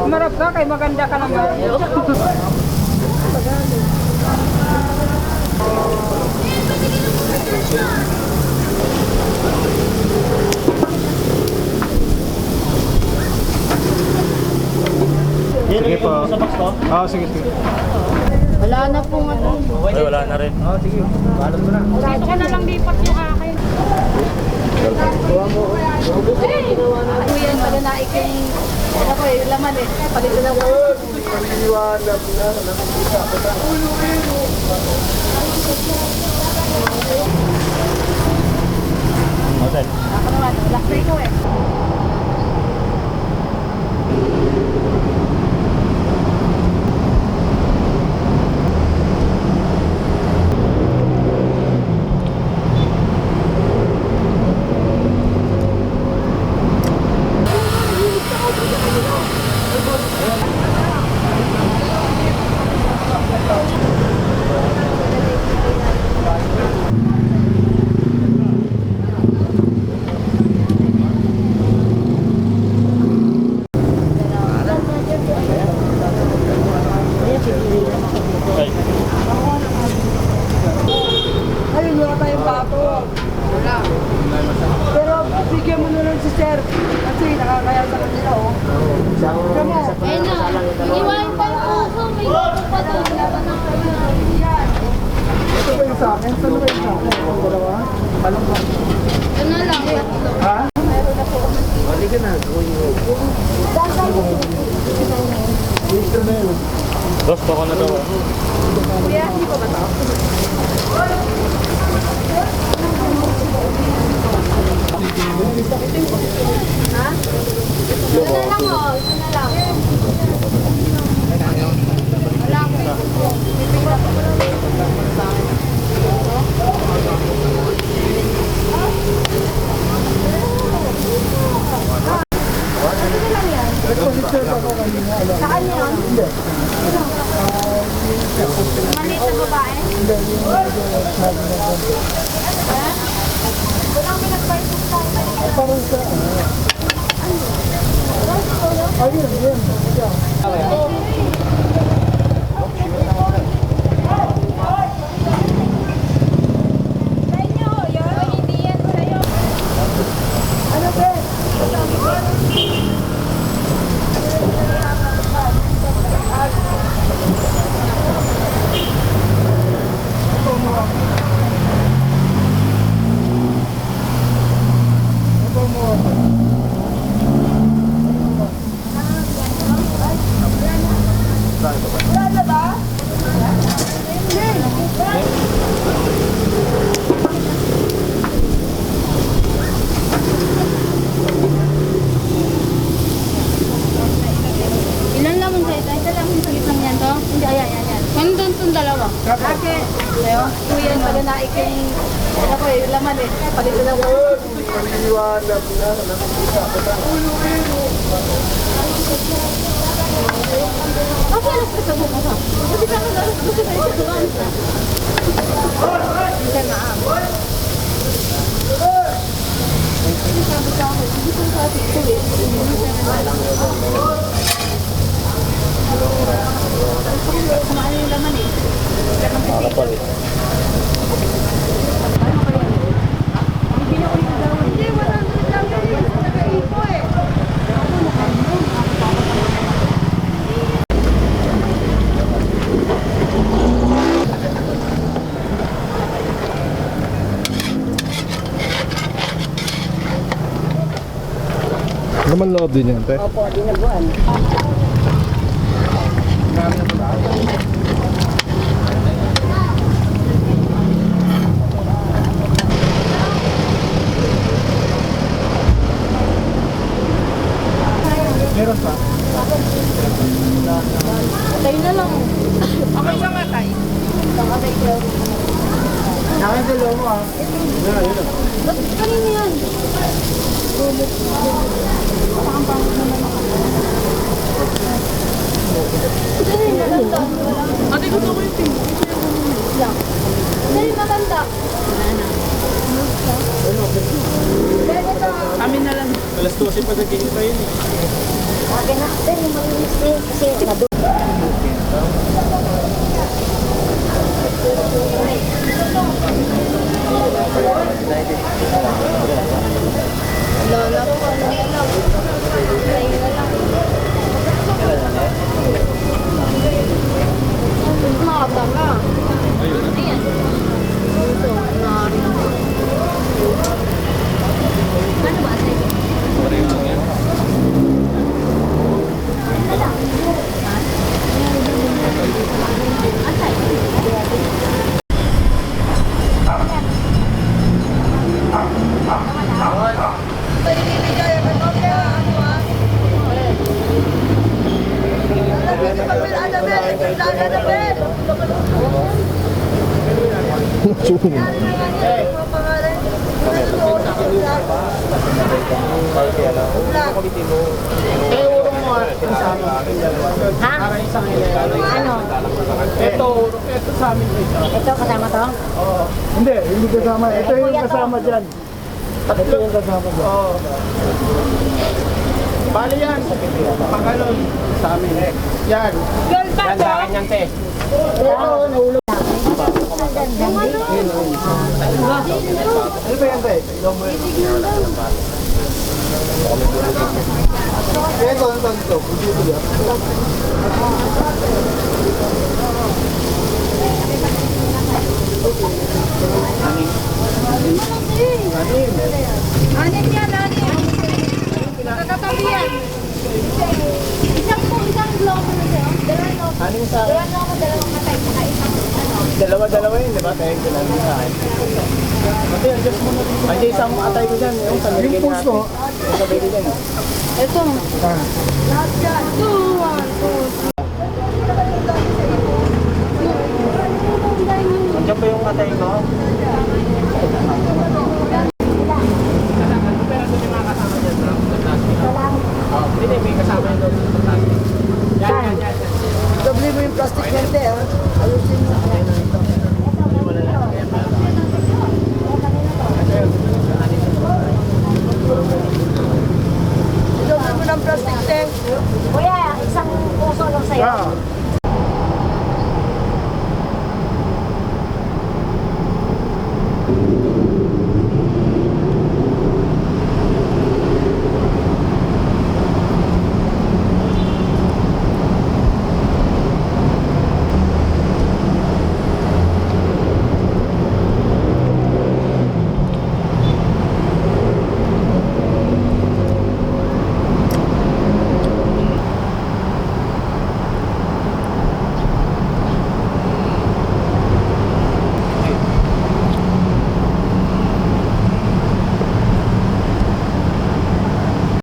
Umarap ka kay maganda ka naman. Sige po. Ah, sige. Wala na po nga. Ay, wala na rin. Oh, sige. Balot mo na. Dito ka na lang lipat yung akin. Kuya, wala na iking ano ko yung laman eh. Palitan na ko. Paniwanap na. Hotel. Ako naman, wala ko ikaw eh. Ayun, wala tayong bato. Wala. Pero bigyan mo na lang si Sir. Kasi nakakaya sa kanila, oh. Kamo. Ayun na, iniwain pa yung puso, may bago pa doon. Ito ba yung sa akin? Saan ba yung sa akin? Ang dalawa? Palang ba? Ito na lang, tatlo. Ha? Bali ka na. Dito na yun. Dos, bako na daw. Kuya, hindi pa ba ito? Ha? Ito na lang, oh. Ito na lang. Wala ko. Saan yun? Maliit na babae. Walang pinag-price sa akin. Parang sa... Ayun, yun. Sa inyo, yun. Hindi yan sa'yo. Ano ba? Ilan laman sa ito? Ito lang yung sagit lang yan to? Hindi, ayan. Nandun itong dalawa. Bakit? Kuya, wala na iking ano ko yung laman eh. Palitan na ko. Paniwanap na. Ako alas ka sa buka ka. Kasi sa akin alas ko sa ito. Minsan maam. Kumain yung laman eh. Makakapal. Hindi, 100 lang yun. Nag-ipo eh. Naman loob din yan, te. Opo, dinaguan. Meron pa. Tayo na lang. Ako isang matay. Isang matay ko. Akin dalawa mo ah. Ba't kanina yan? Parang pangit naman ako. Ito rin, matanda. Ate, gusto ko yung pink. Lang. Ito rin, matanda. Ano? Kami na lang. Alas 12 pa nagkikita yun eh. Akin na, pero yung malinis din. Kasi nado. Lola ko, mahaba nga. Ayan. Ito, nari. Ano ba? Ha? Ano? Ito sa amin ito. Ito kasama to? Hindi kasama. Ito yung kasama dyan. Ito yung kasama dyan. Oo. Bali yan. Pangalon sa amin. Yan. Girl pa Yan, sa akin yan, te. Oo, nahulog na. Yung ano? Ano ba yan, Tay? Ilong mo yun. Ito, ito. Dito yan. Anin yan, anin. Nakakatabi yan. Isang block na siya. Aning sa akin? Dalawang matay. Saka isang Dalawa yun, di ba? Tayo ko lang sa akin. Kasi adjust mo na dito. Ay, isang atay ko dyan. Yung sa yung puso. Yung sabay ko dyan. Ito. Lahat yan. 2, 1, 2. Nandiyan ba yung atay ko?